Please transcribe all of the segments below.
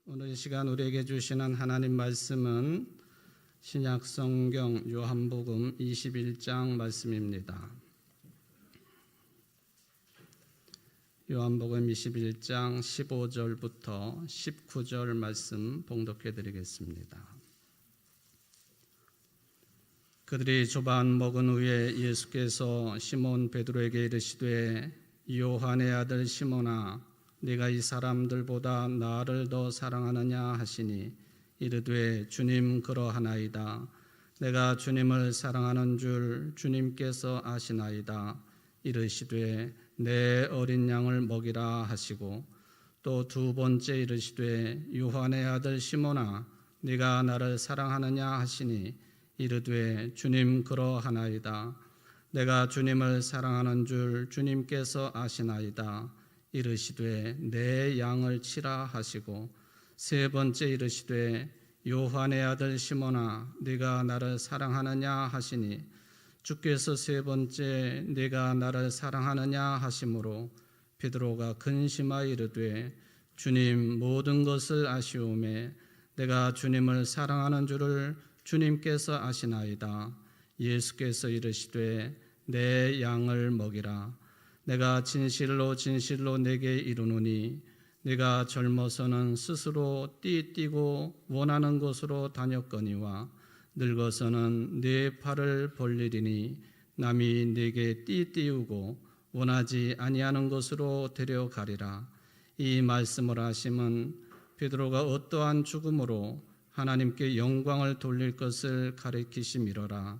오늘 이 시간 우리에게 주시는 하나님 말씀은 신약 성경 요한복음 21장 말씀입니다. 요한복음 21장 15절부터 19절 말씀 봉독해 드리겠습니다. 그들이 조반 먹은 후에 예수께서 시몬 베드로에게 이르시되 요한의 아들 시몬아 네가 이 사람들보다 나를 더 사랑하느냐 하시니 이르되 주님 그러하나이다. 내가 주님을 사랑하는 줄 주님께서 아시나이다. 이르시되 내 어린 양을 먹이라 하시고 또 두 번째 이르시되 요한의 아들 시몬아 네가 나를 사랑하느냐 하시니 이르되 주님 그러하나이다. 내가 주님을 사랑하는 줄 주님께서 아시나이다. 이르시되 내 양을 치라 하시고 세 번째 이르시되 요한의 아들 시몬아 네가 나를 사랑하느냐 하시니 주께서 세 번째 네가 나를 사랑하느냐 하심으로 베드로가 근심하여 이르되 주님 모든 것을 아시오매 내가 주님을 사랑하는 줄을 주님께서 아시나이다. 예수께서 이르시되 내 양을 먹이라. 내가 진실로 진실로 내게 이르노니 네가 젊어서는 스스로 띠뛰고 원하는 곳으로 다녔거니와 늙어서는 네 팔을 벌리리니 남이 네게 띠띠우고 원하지 아니하는 곳으로 데려가리라. 이 말씀을 하심은 베드로가 어떠한 죽음으로 하나님께 영광을 돌릴 것을 가리키심이로라.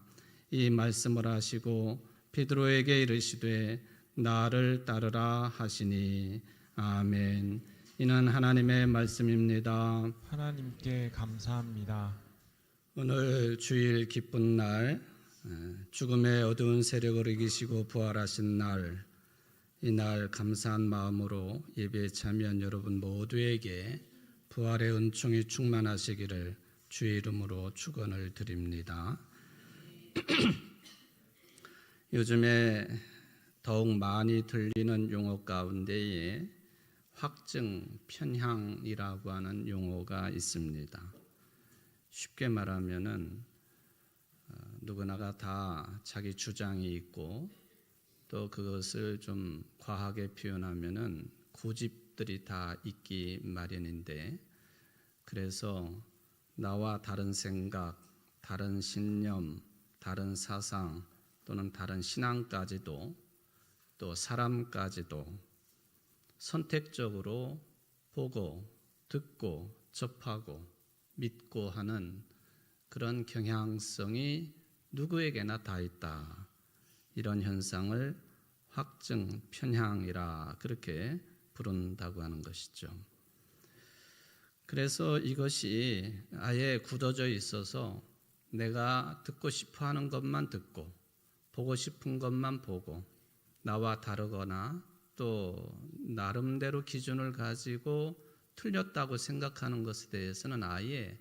이 말씀을 하시고 베드로에게 이르시되 나를 따르라 하시니 아멘. 이는 하나님의 말씀입니다. 하나님께 감사합니다. 오늘 주일 기쁜 날, 죽음의 어두운 세력을 이기시고 부활하신 날, 이 날 감사한 마음으로 예배에 참여한 여러분 모두에게 부활의 은총이 충만하시기를 주의 이름으로 축원을 드립니다. 요즘에 더욱 많이 들리는 용어 가운데에 확증, 편향이라고 하는 용어가 있습니다. 쉽게 말하면은 누구나가 다 자기 주장이 있고 또 그것을 좀 과하게 표현하면은 고집들이 다 있기 마련인데 그래서 나와 다른 생각, 다른 신념, 다른 사상 또는 다른 신앙까지도 또 사람까지도 선택적으로 보고 듣고 접하고 믿고 하는 그런 경향성이 누구에게나 다 있다. 이런 현상을 확증, 편향이라 그렇게 부른다고 하는 것이죠. 그래서 이것이 아예 굳어져 있어서 내가 듣고 싶어 하는 것만 듣고 보고 싶은 것만 보고 나와 다르거나 또 나름대로 기준을 가지고 틀렸다고 생각하는 것에 대해서는 아예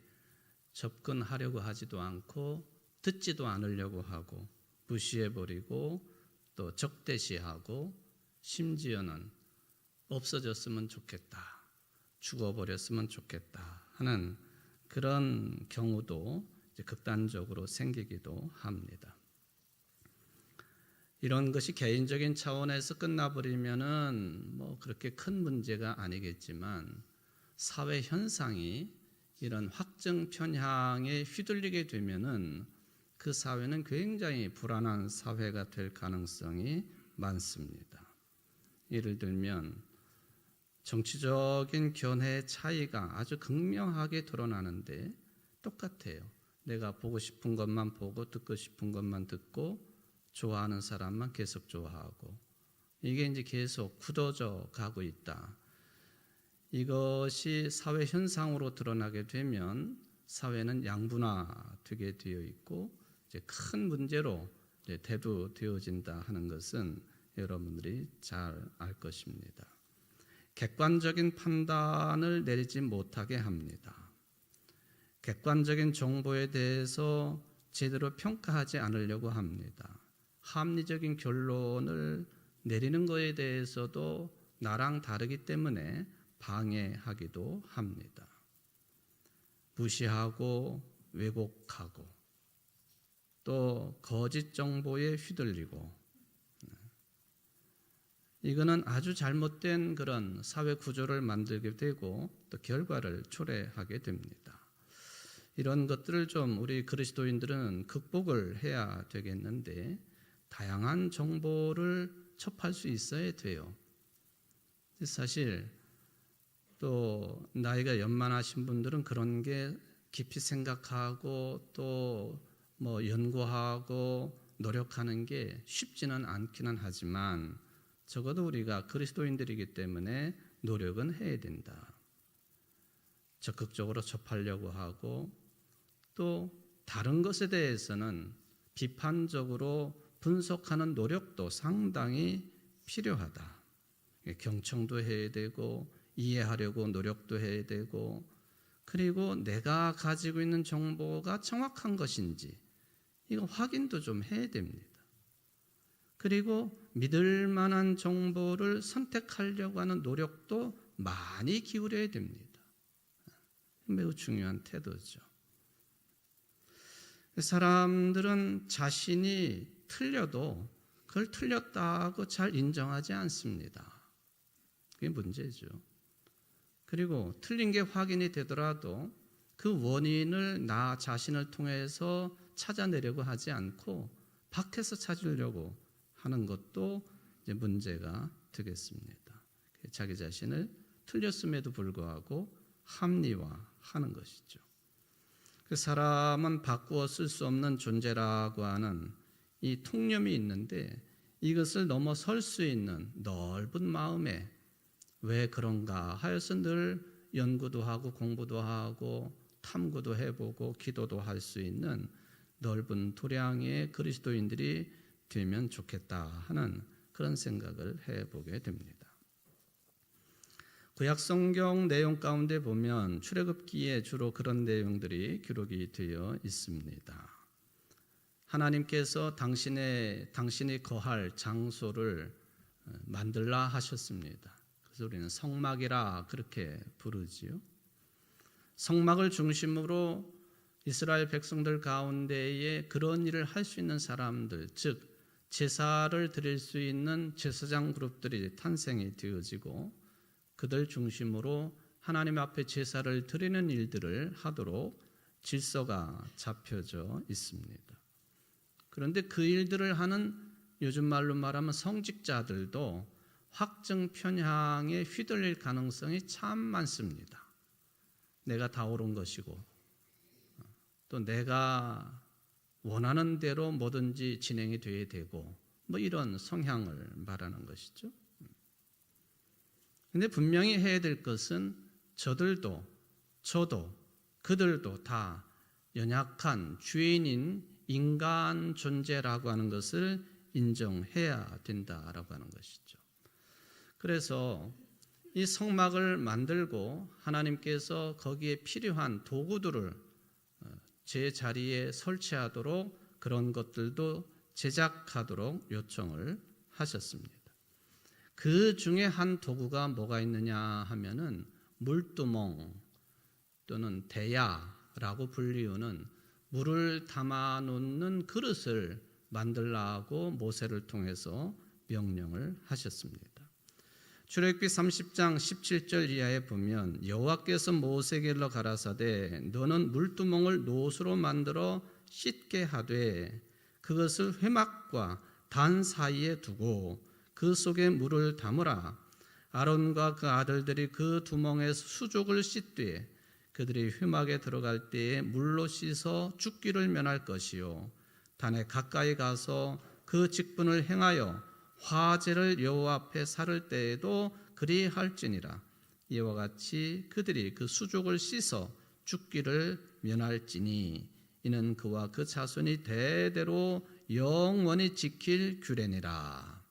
접근하려고 하지도 않고 듣지도 않으려고 하고 무시해버리고 또 적대시하고 심지어는 없어졌으면 좋겠다, 죽어버렸으면 좋겠다 하는 그런 경우도 극단적으로 생기기도 합니다. 이런 것이 개인적인 차원에서 끝나버리면은 뭐 그렇게 큰 문제가 아니겠지만 사회 현상이 이런 확증 편향에 휘둘리게 되면은 그 사회는 굉장히 불안한 사회가 될 가능성이 많습니다. 예를 들면 정치적인 견해의 차이가 아주 극명하게 드러나는데 똑같아요. 내가 보고 싶은 것만 보고 듣고 싶은 것만 듣고 좋아하는 사람만 계속 좋아하고 이게 이제 계속 굳어져 가고 있다. 이것이 사회 현상으로 드러나게 되면 사회는 양분화되게 되어 있고 이제 큰 문제로 이제 대두되어진다 하는 것은 여러분들이 잘 알 것입니다. 객관적인 판단을 내리지 못하게 합니다. 객관적인 정보에 대해서 제대로 평가하지 않으려고 합니다. 합리적인 결론을 내리는 것에 대해서도 나랑 다르기 때문에 방해하기도 합니다. 무시하고 왜곡하고 또 거짓 정보에 휘둘리고, 이거는 아주 잘못된 그런 사회 구조를 만들게 되고 또 결과를 초래하게 됩니다. 이런 것들을 좀 우리 그리스도인들은 극복을 해야 되겠는데, 다양한 정보를 접할 수 있어야 돼요. 사실 또 나이가 연만하신 분들은 그런 게 깊이 생각하고 또 뭐 연구하고 노력하는 게 쉽지는 않기는 하지만, 적어도 우리가 그리스도인들이기 때문에 노력은 해야 된다. 적극적으로 접하려고 하고 또 다른 것에 대해서는 비판적으로 분석하는 노력도 상당히 필요하다. 경청도 해야 되고 이해하려고 노력도 해야 되고, 그리고 내가 가지고 있는 정보가 정확한 것인지 이거 확인도 좀 해야 됩니다. 그리고 믿을 만한 정보를 선택하려고 하는 노력도 많이 기울여야 됩니다. 매우 중요한 태도죠. 사람들은 자신이 틀려도 그걸 틀렸다고 잘 인정하지 않습니다. 그게 문제죠. 그리고 틀린 게 확인이 되더라도 그 원인을 나 자신을 통해서 찾아내려고 하지 않고 밖에서 찾으려고 하는 것도 이제 문제가 되겠습니다. 자기 자신을 틀렸음에도 불구하고 합리화하는 것이죠. 그 사람은 바꾸어 쓸 수 없는 존재라고 하는 이 통념이 있는데, 이것을 넘어설 수 있는 넓은 마음에 왜 그런가 하여서 늘 연구도 하고 공부도 하고 탐구도 해보고 기도도 할 수 있는 넓은 도량의 그리스도인들이 되면 좋겠다 하는 그런 생각을 해보게 됩니다. 구약 성경 내용 가운데 보면 출애굽기에 주로 그런 내용들이 기록이 되어 있습니다. 하나님께서 당신이 거할 장소를 만들라 하셨습니다. 그래서 우리는 성막이라 그렇게 부르지요. 성막을 중심으로 이스라엘 백성들 가운데에 그런 일을 할 수 있는 사람들, 즉 제사를 드릴 수 있는 제사장 그룹들이 탄생이 되어지고, 그들 중심으로 하나님 앞에 제사를 드리는 일들을 하도록 질서가 잡혀져 있습니다. 그런데 그 일들을 하는, 요즘 말로 말하면 성직자들도 확증 편향에 휘둘릴 가능성이 참 많습니다. 내가 다 옳은 것이고 또 내가 원하는 대로 뭐든지 진행이 돼야 되고 뭐 이런 성향을 말하는 것이죠. 근데 분명히 해야 될 것은 저들도 저도 그들도 다 연약한 죄인인 인간 존재라고 하는 것을 인정해야 된다라고 하는 것이죠. 그래서 이 성막을 만들고 하나님께서 거기에 필요한 도구들을 제 자리에 설치하도록 그런 것들도 제작하도록 요청을 하셨습니다. 그 중에 한 도구가 뭐가 있느냐 하면은 물두멍 또는 대야라고 불리우는 물을 담아 놓는 그릇을 만들라고 모세를 통해서 명령을 하셨습니다. 출애굽기 30장 17절 이하에 보면 여호와께서 모세에게 일러 가라사대 너는 물두멍을 노수로 만들어 씻게 하되 그것을 회막과 단 사이에 두고 그 속에 물을 담으라. 아론과 그 아들들이 그 두멍에서 수족을 씻되 그들이 회막에 들어갈 때에 물로 씻어 죽기를 면할 것이요 단에 가까이 가서 그 직분을 행하여 화제를 여호와 앞에 살을 때에도 그리할지니라. 이와 같이 그들이 그 수족을 씻어 죽기를 면할지니 이는 그와 그 자손이 대대로 영원히 지킬 규례니라.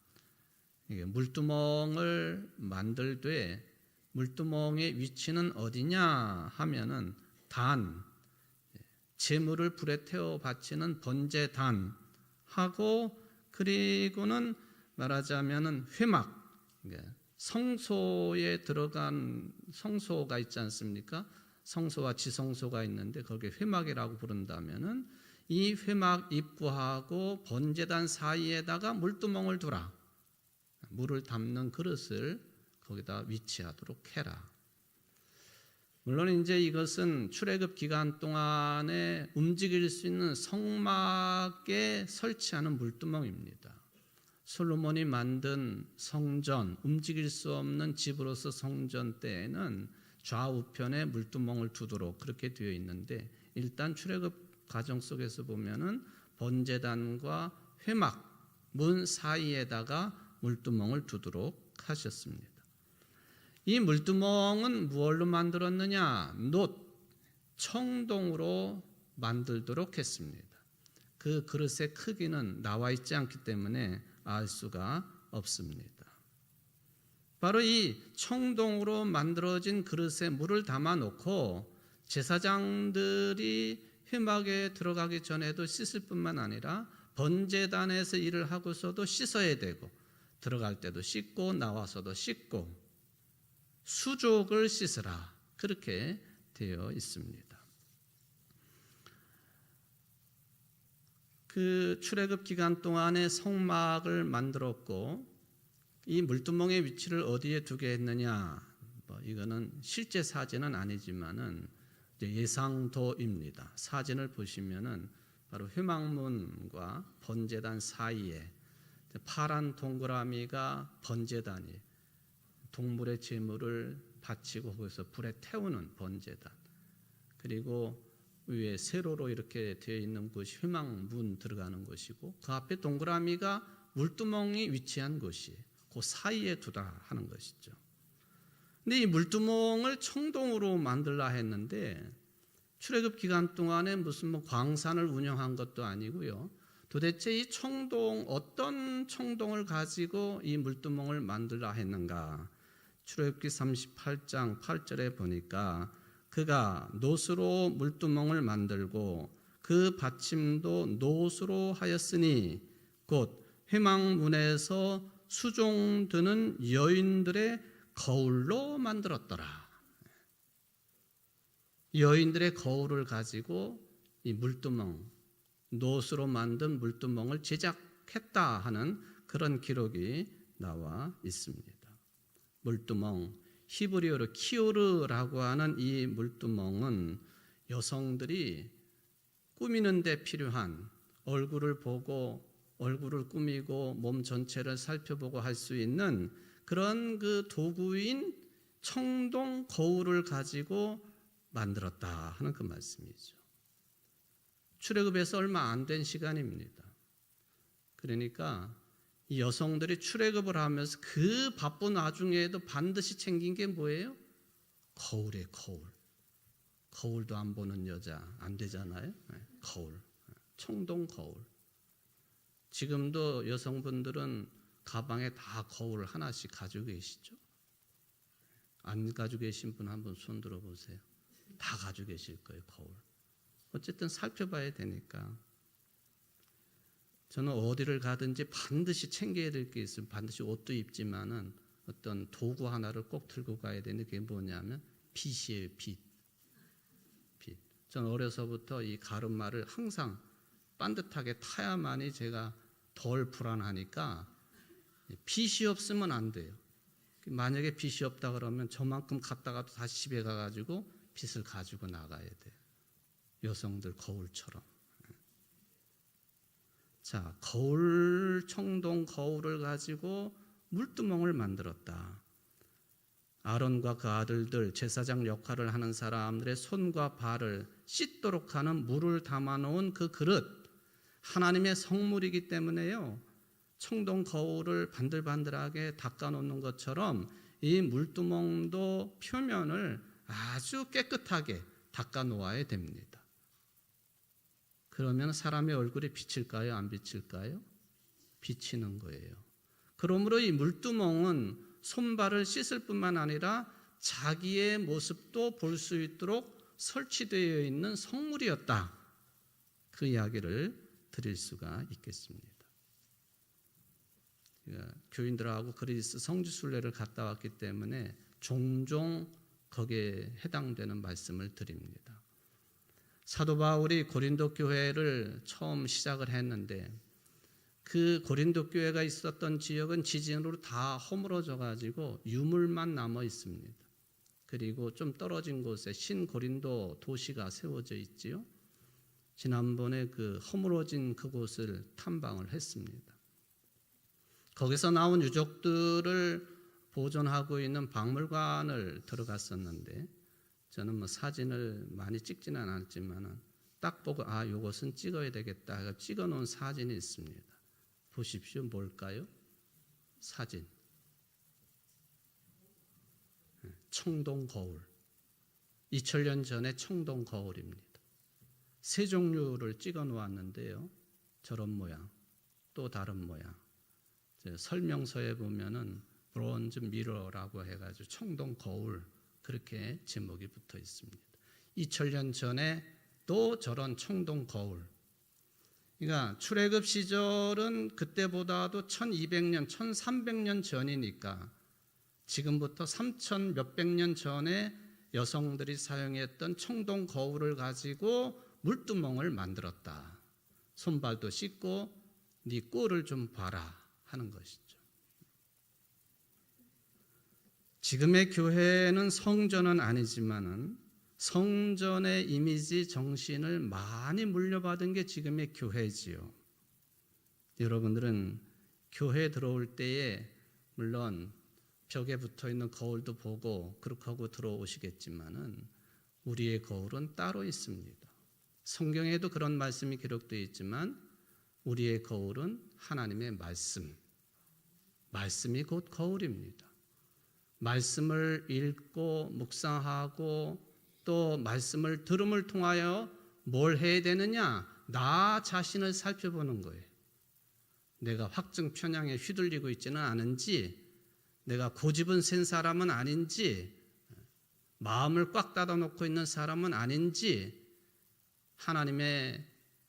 이게 물두멍을 만들되 물두멍의 위치는 어디냐 하면은 단, 제물을 불에 태워 바치는 번제단하고 그리고는 말하자면은 회막, 성소에 들어간 성소가 있지 않습니까? 성소와 지성소가 있는데 거기에 회막이라고 부른다면은 이 회막 입구하고 번제단 사이에다가 물두멍을 두라. 물을 담는 그릇을 거기다 위치하도록 해라. 물론 이제 이것은 출애굽 기간 동안에 움직일 수 있는 성막에 설치하는 물두멍입니다. 솔로몬이 만든 성전, 움직일 수 없는 집으로서 성전 때에는 좌우편에 물두멍을 두도록 그렇게 되어 있는데, 일단 출애굽 과정 속에서 보면은 번제단과 회막 문 사이에다가 물두멍을 두도록 하셨습니다. 이 물두멍은 무엇로 만들었느냐? 놋, 청동으로 만들도록 했습니다. 그 그릇의 크기는 나와 있지 않기 때문에 알 수가 없습니다. 바로 이 청동으로 만들어진 그릇에 물을 담아 놓고 제사장들이 회막에 들어가기 전에도 씻을 뿐만 아니라 번제단에서 일을 하고서도 씻어야 되고, 들어갈 때도 씻고 나와서도 씻고, 수족을 씻으라, 그렇게 되어 있습니다. 그 출애굽 기간 동안에 성막을 만들었고, 이 물두멍의 위치를 어디에 두게 했느냐? 이거는 실제 사진은 아니지만은 예상도입니다. 사진을 보시면은 바로 회막문과 번제단 사이에 파란 동그라미가 번제단이, 동물의 제물을 바치고 거기서 불에 태우는 번제단, 그리고 위에 세로로 이렇게 되어 있는 곳이 회막문 들어가는 곳이고, 그 앞에 동그라미가 물두멍이 위치한 곳이 그 사이에 두다 하는 것이죠. 근데 이 물두멍을 청동으로 만들라 했는데 출애굽 기간 동안에 무슨 광산을 운영한 것도 아니고요. 도대체 이 청동, 어떤 청동을 가지고 이 물두멍을 만들라 했는가? 출애굽기 38장 8절에 보니까 그가 놋으로 물두멍을 만들고 그 받침도 놋으로 하였으니 곧 회막문에서 수종 드는 여인들의 거울로 만들었더라. 여인들의 거울을 가지고 이 물두멍, 놋으로 만든 물두멍을 제작했다 하는 그런 기록이 나와 있습니다. 물두멍, 히브리어로 키오르라고 하는 이 물두멍은 여성들이 꾸미는 데 필요한, 얼굴을 보고 얼굴을 꾸미고 몸 전체를 살펴보고 할 수 있는 그런 그 도구인 청동 거울을 가지고 만들었다 하는 그 말씀이죠. 출애굽에서 얼마 안 된 시간입니다. 그러니까 이 여성들이 출애굽을 하면서 그 바쁜 와중에도 반드시 챙긴 게 뭐예요? 거울이에요, 거울. 거울도 안 보는 여자 안 되잖아요. 거울, 청동 거울. 지금도 여성분들은 가방에 다 거울 하나씩 가지고 계시죠? 안 가지고 계신 분 한번 손 들어보세요. 다 가지고 계실 거예요, 거울. 어쨌든 살펴봐야 되니까. 저는 어디를 가든지 반드시 챙겨야 될 게 있으면 반드시 옷도 입지만은 어떤 도구 하나를 꼭 들고 가야 되는데 그게 뭐냐면 빗이에요, 빗. 빗. 저는 어려서부터 이 가르마를 항상 반듯하게 타야만이 제가 덜 불안하니까 빗이 없으면 안 돼요. 만약에 빗이 없다 그러면 저만큼 갔다가도 다시 집에 가가지고 빗을 가지고 나가야 돼요. 여성들 거울처럼. 자, 거울, 청동 거울을 가지고 물두멍을 만들었다. 아론과 그 아들들, 제사장 역할을 하는 사람들의 손과 발을 씻도록 하는 물을 담아놓은 그 그릇, 하나님의 성물이기 때문에요. 청동 거울을 반들반들하게 닦아놓는 것처럼 이 물두멍도 표면을 아주 깨끗하게 닦아놓아야 됩니다. 그러면 사람의 얼굴에 비칠까요? 안 비칠까요? 비치는 거예요. 그러므로 이 물두멍은 손발을 씻을 뿐만 아니라 자기의 모습도 볼 수 있도록 설치되어 있는 성물이었다. 그 이야기를 드릴 수가 있겠습니다. 교인들하고 그리스 성지순례를 갔다 왔기 때문에 종종 거기에 해당되는 말씀을 드립니다. 사도 바울이 고린도 교회를 처음 시작을 했는데 그 고린도 교회가 있었던 지역은 지진으로 다 허물어져 가지고 유물만 남아 있습니다. 그리고 좀 떨어진 곳에 신고린도 도시가 세워져 있지요. 지난번에 그 허물어진 그곳을 탐방을 했습니다. 거기서 나온 유적들을 보존하고 있는 박물관을 들어갔었는데 저는 뭐 사진을 많이 찍지는 않았지만 딱 보고 이것은 찍어야 되겠다 해서 찍어 놓은 사진이 있습니다. 보십시오. 뭘까요? 사진. 청동 거울. 2000년 전에 청동 거울입니다. 세 종류를 찍어 놓았는데요. 저런 모양, 또 다른 모양. 설명서에 보면은 브론즈 미러라고 해가지고 청동 거울 그렇게 제목이 붙어 있습니다. 2000년 전에 또 저런 청동 거울. 그러니까 출애굽 시절은 그때보다도 1200년, 1300년 전이니까 지금부터 3000 몇백 년 전에 여성들이 사용했던 청동 거울을 가지고 물두멍을 만들었다. 손발도 씻고 네 꼴을 좀 봐라 하는 것이죠. 지금의 교회는 성전은 아니지만은 성전의 이미지 정신을 많이 물려받은 게 지금의 교회지요. 여러분들은 교회 들어올 때에 물론 벽에 붙어 있는 거울도 보고 그렇게 하고 들어오시겠지만은 우리의 거울은 따로 있습니다. 성경에도 그런 말씀이 기록되어 있지만 우리의 거울은 하나님의 말씀. 말씀이 곧 거울입니다. 말씀을 읽고 묵상하고 또 말씀을 들음을 통하여 뭘 해야 되느냐? 나 자신을 살펴보는 거예요. 내가 확증 편향에 휘둘리고 있지는 않은지, 내가 고집은 센 사람은 아닌지, 마음을 꽉 닫아놓고 있는 사람은 아닌지, 하나님의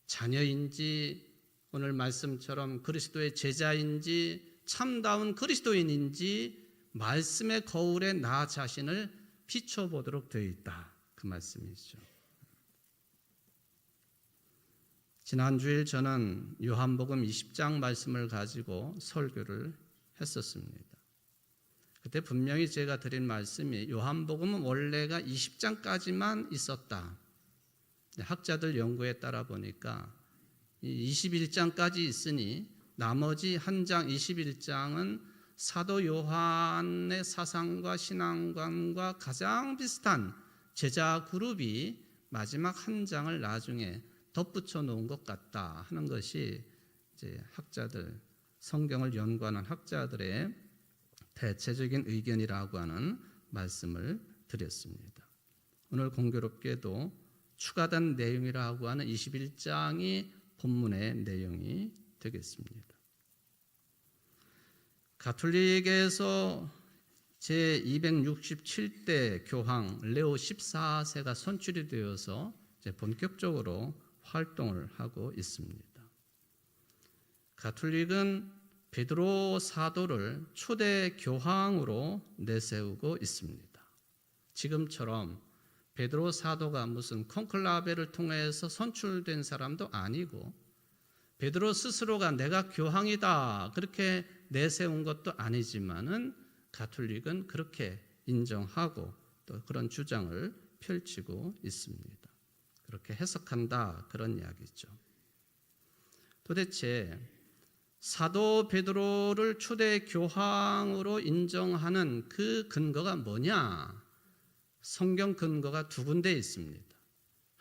자녀인지, 오늘 말씀처럼 그리스도의 제자인지, 참다운 그리스도인인지 말씀의 거울에 나 자신을 비춰보도록 되어 있다. 그 말씀이죠. 지난주일 저는 요한복음 20장 말씀을 가지고 설교를 했었습니다. 그때 분명히 제가 드린 말씀이 요한복음은 원래가 20장까지만 있었다. 학자들 연구에 따라 보니까 21장까지 있으니 나머지 한 장 21장은 사도 요한의 사상과 신앙관과 가장 비슷한 제자 그룹이 마지막 한 장을 나중에 덧붙여 놓은 것 같다 하는 것이 이제 학자들, 성경을 연구하는 학자들의 대체적인 의견이라고 하는 말씀을 드렸습니다. 오늘 공교롭게도 추가된 내용이라고 하는 21장이 본문의 내용이 되겠습니다. 가톨릭에서 제267대 교황 레오 14세가 선출이 되어서 이제 본격적으로 활동을 하고 있습니다. 가톨릭은 베드로 사도를 초대 교황으로 내세우고 있습니다. 지금처럼 베드로 사도가 무슨 콘클라베를 통해서 선출된 사람도 아니고 베드로 스스로가 내가 교황이다 그렇게 내세운 것도 아니지만은 가톨릭은 그렇게 인정하고 또 그런 주장을 펼치고 있습니다. 그렇게 해석한다 그런 이야기죠. 도대체 사도 베드로를 초대 교황으로 인정하는 그 근거가 뭐냐? 성경 근거가 두 군데 있습니다.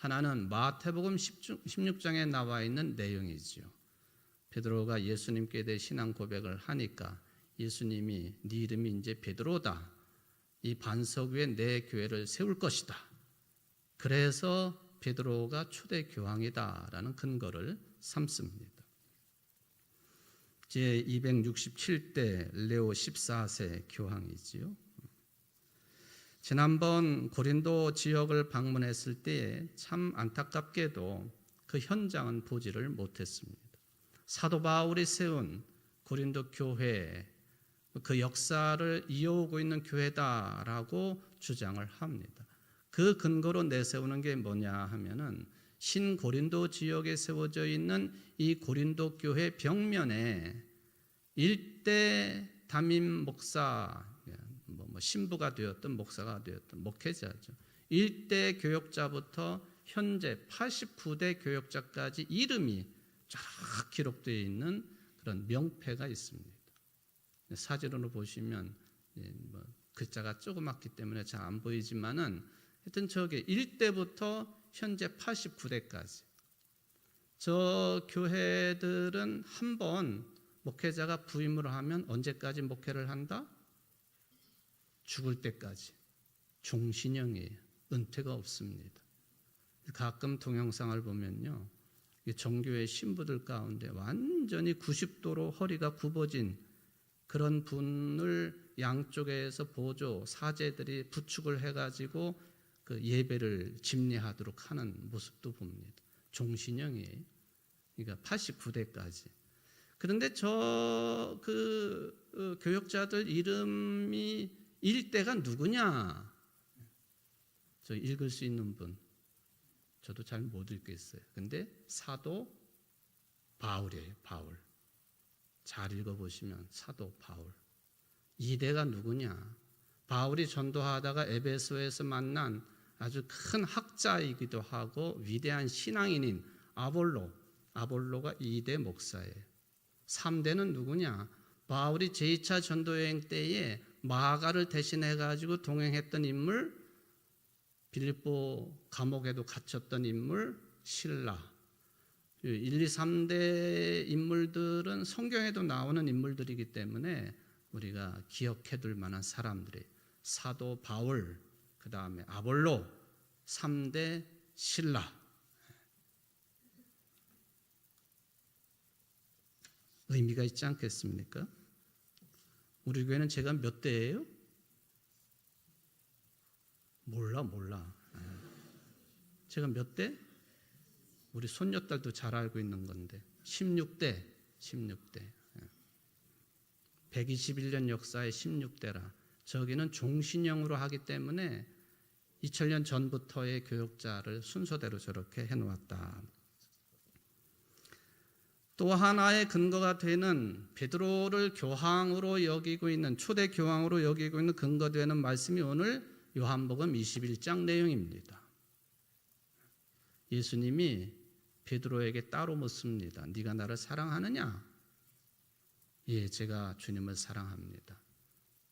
하나는 마태복음 16장에 나와 있는 내용이지요. 베드로가 예수님께 대해 신앙 고백을 하니까 예수님이 네 이름이 이제 베드로다. 이 반석 위에 내 교회를 세울 것이다. 그래서 베드로가 초대 교황이다라는 근거를 삼습니다. 제267대 레오 14세 교황이지요. 지난번 고린도 지역을 방문했을 때 참 안타깝게도 그 현장은 보지를 못했습니다. 사도 바울이 세운 고린도 교회, 그 역사를 이어오고 있는 교회다라고 주장을 합니다. 그 근거로 내세우는 게 뭐냐 하면은 신고린도 지역에 세워져 있는 이 고린도 교회 벽면에 일대 담임 목사, 신부가 되었던 목사가 되었던 목회자죠. 일대 교역자부터 현재 89대 교역자까지 이름이 쫙 기록되어 있는 그런 명패가 있습니다. 사진으로 보시면 글자가 조그맣기 때문에 잘 안 보이지만은 하여튼 저게 1대부터 현재 89대까지 저 교회들은 한번 목회자가 부임을 하면 언제까지 목회를 한다? 죽을 때까지. 종신형이에요. 은퇴가 없습니다. 가끔 동영상을 보면요, 정교회 신부들 가운데 완전히 90도로 허리가 굽어진 그런 분을 양쪽에서 보조 사제들이 부축을 해가지고 그 예배를 집례하도록 하는 모습도 봅니다. 종신형이에요. 그러니까 89대까지. 그런데 저 교역자들 이름이 일대가 누구냐? 저 읽을 수 있는 분. 저도 잘 못 읽겠어요. 근데 사도 바울이에요. 바울. 잘 읽어보시면 사도 바울. 2대가 누구냐? 바울이 전도하다가 에베소에서 만난 아주 큰 학자이기도 하고 위대한 신앙인인 아볼로가 2대 목사예요. 3대는 누구냐? 바울이 제2차 전도여행 때에 마가를 대신해 가지고 동행했던 인물, 빌립보 감옥에도 갇혔던 인물 실라. 1, 2, 3대 인물들은 성경에도 나오는 인물들이기 때문에 우리가 기억해둘 만한 사람들이 사도 바울, 그 다음에 아볼로, 3대 실라. 의미가 있지 않겠습니까? 우리 교회는 제가 몇 대예요? 몰라. 제가 몇 대? 우리 손녀딸도 잘 알고 있는 건데 16대. 121년 역사의 16대라. 저기는 종신형으로 하기 때문에 2000년 전부터의 교역자를 순서대로 저렇게 해놓았다. 또 하나의 근거가 되는 베드로를 교황으로 여기고 있는 초대 교황으로 여기고 있는 근거되는 말씀이 오늘 요한복음 21장 내용입니다. 예수님이 베드로에게 따로 묻습니다. 네가 나를 사랑하느냐? 예, 제가 주님을 사랑합니다.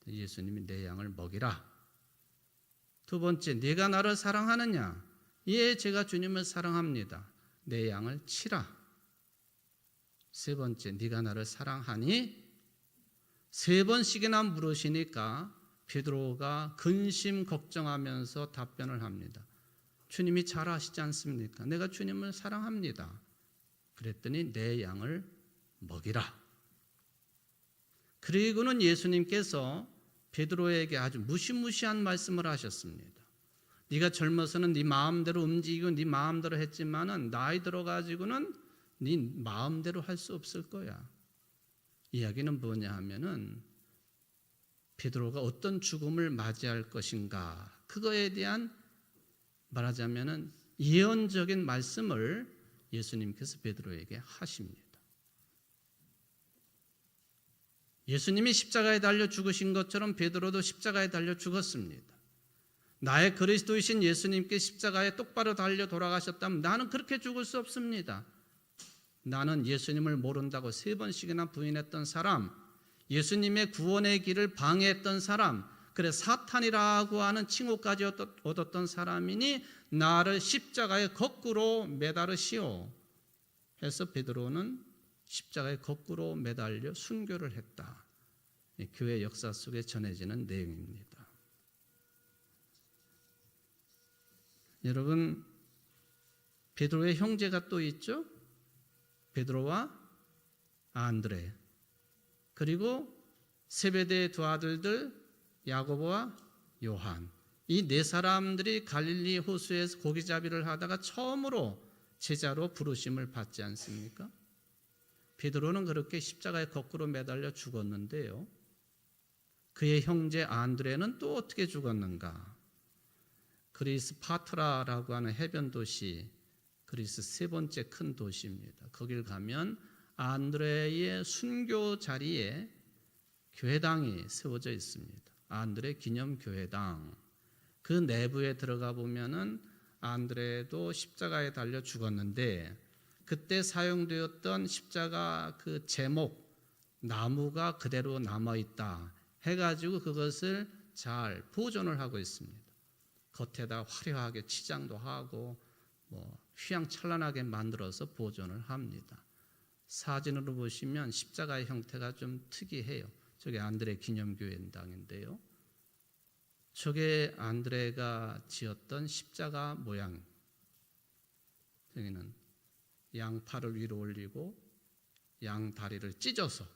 예수님이 내 양을 먹이라. 두 번째, 네가 나를 사랑하느냐? 예, 제가 주님을 사랑합니다. 내 양을 치라. 세 번째, 네가 나를 사랑하니? 세 번씩이나 물으시니까 베드로가 근심 걱정하면서 답변을 합니다. 주님이 잘 아시지 않습니까? 내가 주님을 사랑합니다. 그랬더니 내 양을 먹이라. 그리고는 예수님께서 베드로에게 아주 무시무시한 말씀을 하셨습니다. 네가 젊어서는 네 마음대로 움직이고 네 마음대로 했지만은 나이 들어가지고는 네 마음대로 할 수 없을 거야. 이야기는 뭐냐 하면은 베드로가 어떤 죽음을 맞이할 것인가, 그거에 대한 말하자면은 예언적인 말씀을 예수님께서 베드로에게 하십니다. 예수님이 십자가에 달려 죽으신 것처럼 베드로도 십자가에 달려 죽었습니다. 나의 그리스도이신 예수님께 십자가에 똑바로 달려 돌아가셨다면 나는 그렇게 죽을 수 없습니다. 나는 예수님을 모른다고 3번씩이나 부인했던 사람, 예수님의 구원의 길을 방해했던 사람, 그래 사탄이라고 하는 칭호까지 얻었던 사람이니 나를 십자가에 거꾸로 매달으시오 해서 베드로는 십자가에 거꾸로 매달려 순교를 했다. 교회 역사 속에 전해지는 내용입니다. 여러분, 베드로의 형제가 또 있죠? 베드로와 안드레, 그리고 세베대의 두 아들들 야고보와 요한, 이 네 사람들이 갈릴리 호수에서 고기잡이를 하다가 처음으로 제자로 부르심을 받지 않습니까? 베드로는 그렇게 십자가에 거꾸로 매달려 죽었는데요, 그의 형제 안드레는 또 어떻게 죽었는가? 그리스 파트라라고 하는 해변 도시, 그리스 세 번째 큰 도시입니다. 거길 가면 안드레의 순교 자리에 교회당이 세워져 있습니다. 안드레 기념 교회당. 그 내부에 들어가 보면은 안드레도 십자가에 달려 죽었는데 그때 사용되었던 십자가 그 제목 나무가 그대로 남아 있다 해가지고 그것을 잘 보존을 하고 있습니다. 겉에다 화려하게 치장도 하고 휘황찬란하게 만들어서 보존을 합니다. 사진으로 보시면 십자가의 형태가 좀 특이해요. 저게 안드레 기념교회당인데요. 저게 안드레가 지었던 십자가 모양. 여기는 양팔을 위로 올리고 양 다리를 찢어서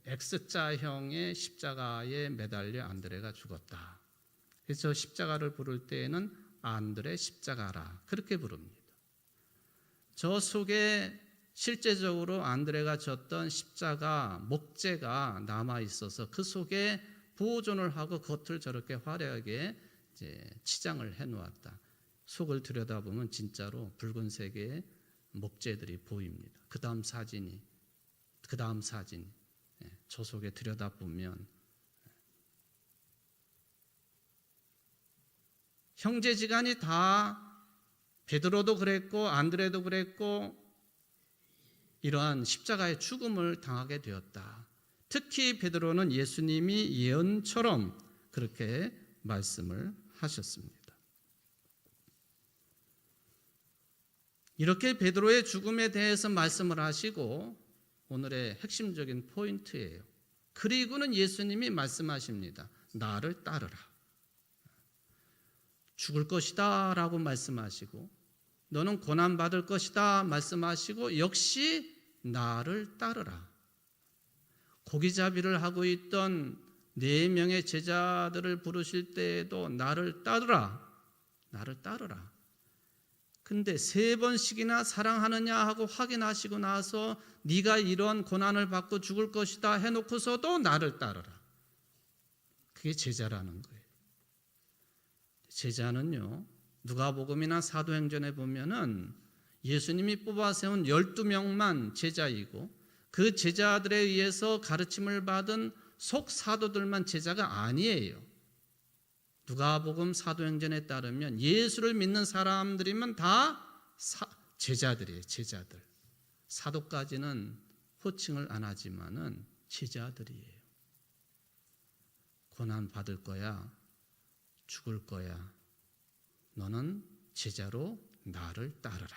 X자형의 십자가에 매달려 안드레가 죽었다. 그래서 십자가를 부를 때에는 안드레 십자가라 그렇게 부릅니다. 저 속에 실제적으로 안드레가 졌던 십자가 목재가 남아 있어서 그 속에 보존을 하고 겉을 저렇게 화려하게 치장을 해 놓았다. 속을 들여다보면 진짜로 붉은색의 목재들이 보입니다. 그 다음 사진 저 속에 들여다보면 형제지간이 다 베드로도 그랬고 안드레도 그랬고 이러한 십자가의 죽음을 당하게 되었다. 특히 베드로는 예수님이 예언처럼 그렇게 말씀을 하셨습니다. 이렇게 베드로의 죽음에 대해서 말씀을 하시고 오늘의 핵심적인 포인트예요. 그리고는 예수님이 말씀하십니다. 나를 따르라. 죽을 것이다 라고 말씀하시고 너는 고난받을 것이다 말씀하시고 역시 나를 따르라. 고기잡이를 하고 있던 4명의 제자들을 부르실 때에도 나를 따르라. 나를 따르라. 근데 3번씩이나 사랑하느냐 하고 확인하시고 나서 네가 이런 고난을 받고 죽을 것이다 해놓고서도 나를 따르라. 그게 제자라는 거예요. 제자는요, 누가복음이나 사도행전에 보면은 예수님이 뽑아 세운 12명만 제자이고 그 제자들에 의해서 가르침을 받은 속 사도들만 제자가 아니에요. 누가복음 사도행전에 따르면 예수를 믿는 사람들이면 다 제자들이에요. 제자들. 사도까지는 호칭을 안 하지만은 제자들이에요. 고난 받을 거야. 죽을 거야. 너는 제자로 나를 따르라.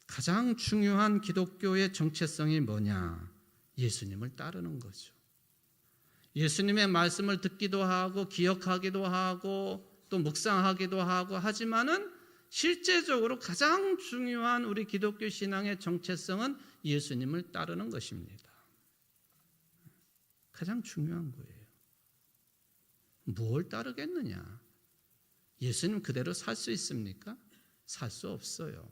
가장 중요한 기독교의 정체성이 뭐냐? 예수님을 따르는 거죠. 예수님의 말씀을 듣기도 하고 기억하기도 하고 또 묵상하기도 하고 하지만은 실제적으로 가장 중요한 우리 기독교 신앙의 정체성은 예수님을 따르는 것입니다. 가장 중요한 거예요. 뭘 따르겠느냐? 예수님 그대로 살 수 있습니까? 살 수 없어요.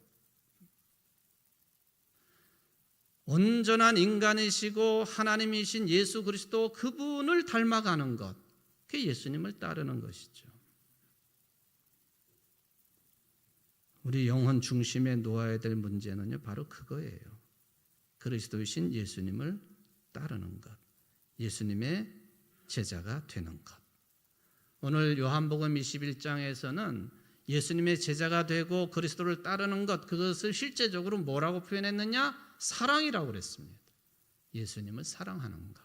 온전한 인간이시고 하나님이신 예수 그리스도 그분을 닮아가는 것, 그게 예수님을 따르는 것이죠. 우리 영혼 중심에 놓아야 될 문제는요, 바로 그거예요. 그리스도이신 예수님을 따르는 것, 예수님의 제자가 되는 것. 오늘 요한복음 21장에서는 예수님의 제자가 되고 그리스도를 따르는 것, 그것을 실제적으로 뭐라고 표현했느냐? 사랑이라고 그랬습니다. 예수님을 사랑하는 것.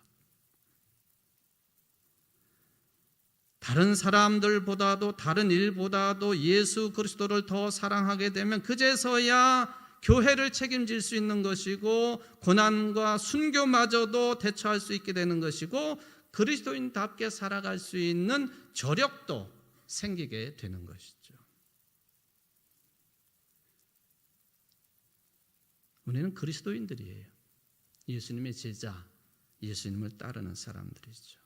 다른 사람들보다도 다른 일보다도 예수 그리스도를 더 사랑하게 되면 그제서야 교회를 책임질 수 있는 것이고 고난과 순교마저도 대처할 수 있게 되는 것이고 그리스도인답게 살아갈 수 있는 저력도 생기게 되는 것이죠. 우리는 그리스도인들이에요. 예수님의 제자, 예수님을 따르는 사람들이죠.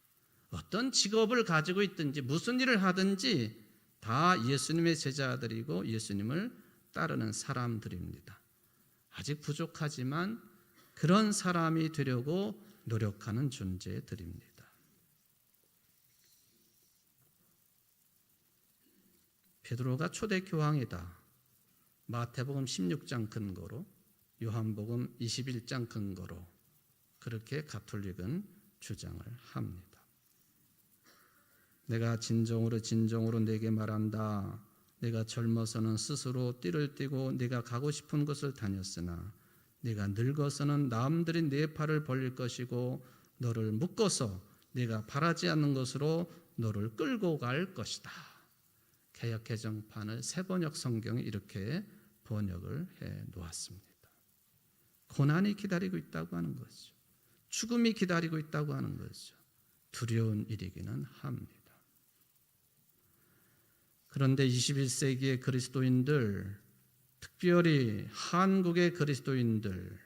어떤 직업을 가지고 있든지 무슨 일을 하든지 다 예수님의 제자들이고 예수님을 따르는 사람들입니다. 아직 부족하지만 그런 사람이 되려고 노력하는 존재들입니다. 베드로가 초대 교황이다. 마태복음 16장 근거로, 요한복음 21장 근거로 그렇게 가톨릭은 주장을 합니다. 내가 진정으로 내게 말한다. 내가 젊어서는 스스로 띠를 띠고 네가 가고 싶은 곳을 다녔으나 네가 늙어서는 남들이 네 팔을 벌릴 것이고 너를 묶어서 네가 바라지 않는 것으로 너를 끌고 갈 것이다. 개역 개정판을 새번역 성경이 이렇게 번역을 해 놓았습니다. 고난이 기다리고 있다고 하는 거죠. 죽음이 기다리고 있다고 하는 거죠. 두려운 일이기는 합니다. 그런데 21세기의 그리스도인들, 특별히 한국의 그리스도인들,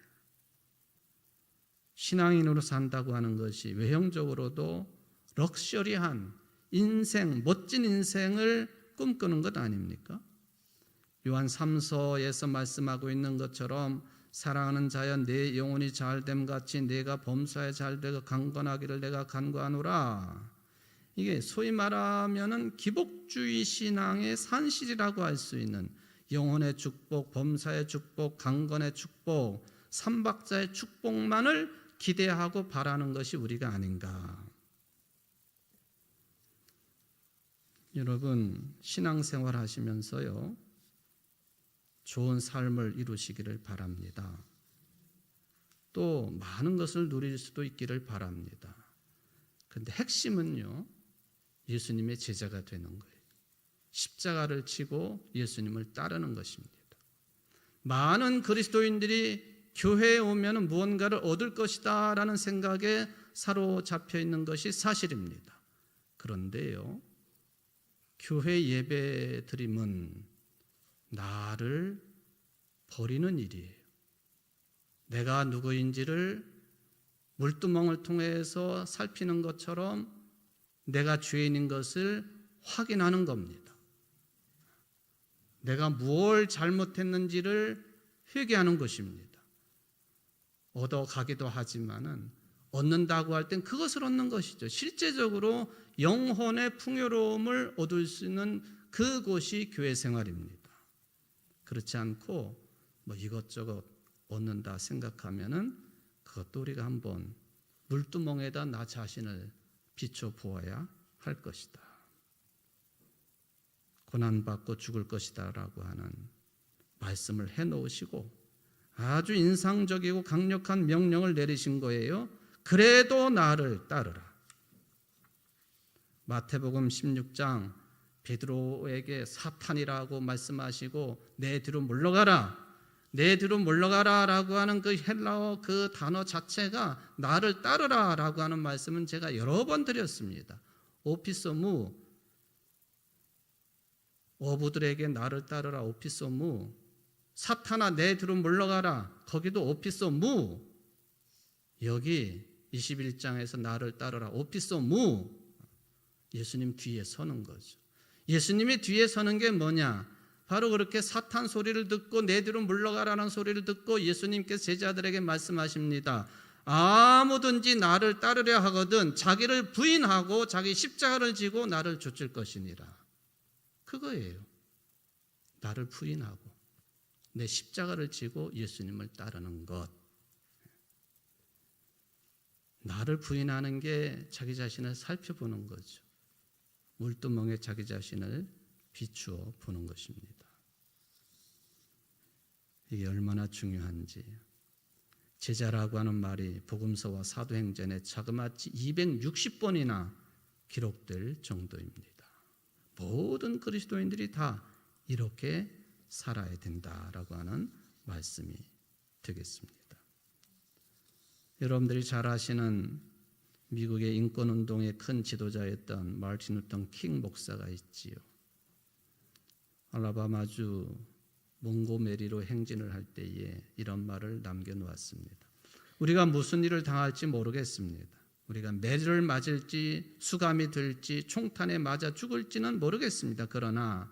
신앙인으로 산다고 하는 것이 외형적으로도 럭셔리한 인생, 멋진 인생을 꿈꾸는 것 아닙니까? 요한 3서에서 말씀하고 있는 것처럼 사랑하는 자여 내 영혼이 잘됨 같이 내가 범사에 잘되고 강건하기를 내가 간구하노라. 이게 소위 말하면은 기복주의 신앙의 산실이라고 할 수 있는 영혼의 축복, 범사의 축복, 강건의 축복, 삼박자의 축복만을 기대하고 바라는 것이 우리가 아닌가. 여러분, 신앙생활 하시면서요, 좋은 삶을 이루시기를 바랍니다. 또 많은 것을 누릴 수도 있기를 바랍니다. 그런데 핵심은요, 예수님의 제자가 되는 거예요. 십자가를 치고 예수님을 따르는 것입니다. 많은 그리스도인들이 교회에 오면 무언가를 얻을 것이다 라는 생각에 사로잡혀 있는 것이 사실입니다. 그런데요, 교회 예배 드림은 나를 버리는 일이에요. 내가 누구인지를 물두멍을 통해서 살피는 것처럼 내가 죄인인 것을 확인하는 겁니다. 내가 무엇을 잘못했는지를 회개하는 것입니다. 얻어가기도 하지만은 얻는다고 할 땐 그것을 얻는 것이죠. 실제적으로 영혼의 풍요로움을 얻을 수 있는 그곳이 교회 생활입니다. 그렇지 않고 뭐 이것저것 얻는다 생각하면은 그것도 우리가 한번 물두멍에다 나 자신을 비춰 보아야 할 것이다. 고난받고 죽을 것이다 라고 하는 말씀을 해놓으시고 아주 인상적이고 강력한 명령을 내리신 거예요. 그래도 나를 따르라. 마태복음 16장 베드로에게 사탄이라고 말씀하시고 내 뒤로 물러가라. 내 뒤로 물러가라 라고 하는 그 헬라어 그 단어 자체가 나를 따르라 라고 하는 말씀은 제가 여러 번 드렸습니다. 오피소무, 어부들에게 나를 따르라 오피소무, 사탄아 내 뒤로 물러가라 거기도 오피소무, 여기 21장에서 나를 따르라 오피소무, 예수님 뒤에 서는 거죠. 예수님이 뒤에 서는 게 뭐냐? 바로 그렇게 사탄 소리를 듣고 내 뒤로 물러가라는 소리를 듣고 예수님께서 제자들에게 말씀하십니다. 아무든지 나를 따르려 하거든 자기를 부인하고 자기 십자가를 지고 나를 좇을 것이니라. 그거예요. 나를 부인하고 내 십자가를 지고 예수님을 따르는 것. 나를 부인하는 게 자기 자신을 살펴보는 거죠. 물두멍에 자기 자신을 비추어 보는 것입니다. 이게 얼마나 중요한지. 제자라고 하는 말이 복음서와 사도행전에 자그마치 260번이나 기록될 정도입니다. 모든 그리스도인들이 다 이렇게 살아야 된다라고 하는 말씀이 되겠습니다. 여러분들이 잘 아시는 미국의 인권운동의 큰 지도자였던 마르틴 루터 킹 목사가 있지요. 알라바마주 몽고메리로 행진을 할 때에 이런 말을 남겨놓았습니다. 우리가 무슨 일을 당할지 모르겠습니다. 우리가 매를 맞을지 수감이 들지 총탄에 맞아 죽을지는 모르겠습니다. 그러나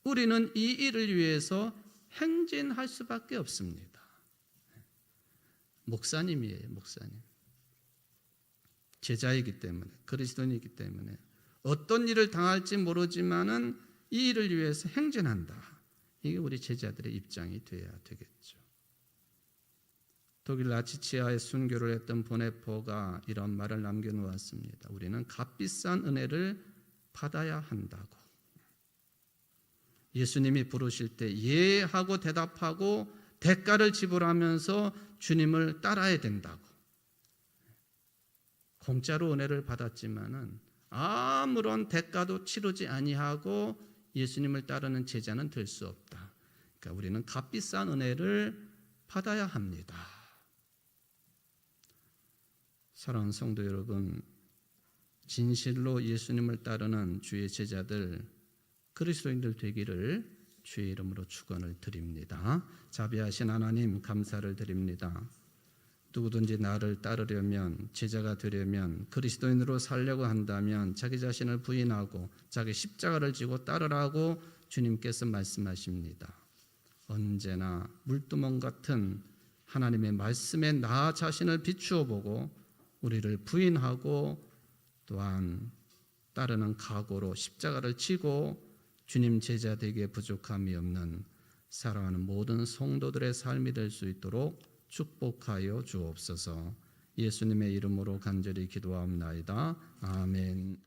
우리는 이 일을 위해서 행진할 수밖에 없습니다. 목사님이에요. 목사님. 제자이기 때문에 그리스도인이기 때문에 어떤 일을 당할지 모르지만은 이 일을 위해서 행진한다. 이게 우리 제자들의 입장이 되어야 되겠죠. 독일 나치치하에 순교를 했던 보네포가 이런 말을 남겨놓았습니다. 우리는 값비싼 은혜를 받아야 한다고. 예수님이 부르실 때 예 하고 대답하고 대가를 지불하면서 주님을 따라야 된다고. 공짜로 은혜를 받았지만은 아무런 대가도 치르지 아니하고 예수님을 따르는 제자는 될 수 없다. 그러니까 우리는 값비싼 은혜를 받아야 합니다. 사랑하는 성도 여러분, 진실로 예수님을 따르는 주의 제자들, 그리스도인들 되기를 주의 이름으로 축원을 드립니다. 자비하신 하나님 감사를 드립니다. 누구든지 나를 따르려면, 제자가 되려면, 그리스도인으로 살려고 한다면 자기 자신을 부인하고 자기 십자가를 지고 따르라고 주님께서 말씀하십니다. 언제나 물두멍 같은 하나님의 말씀에 나 자신을 비추어 보고 우리를 부인하고 또한 따르는 각오로 십자가를 지고 주님 제자 되기에 부족함이 없는 사랑하는 모든 성도들의 삶이 될 수 있도록 축복하여 주옵소서. 예수님의 이름으로 간절히 기도하옵나이다. 아멘.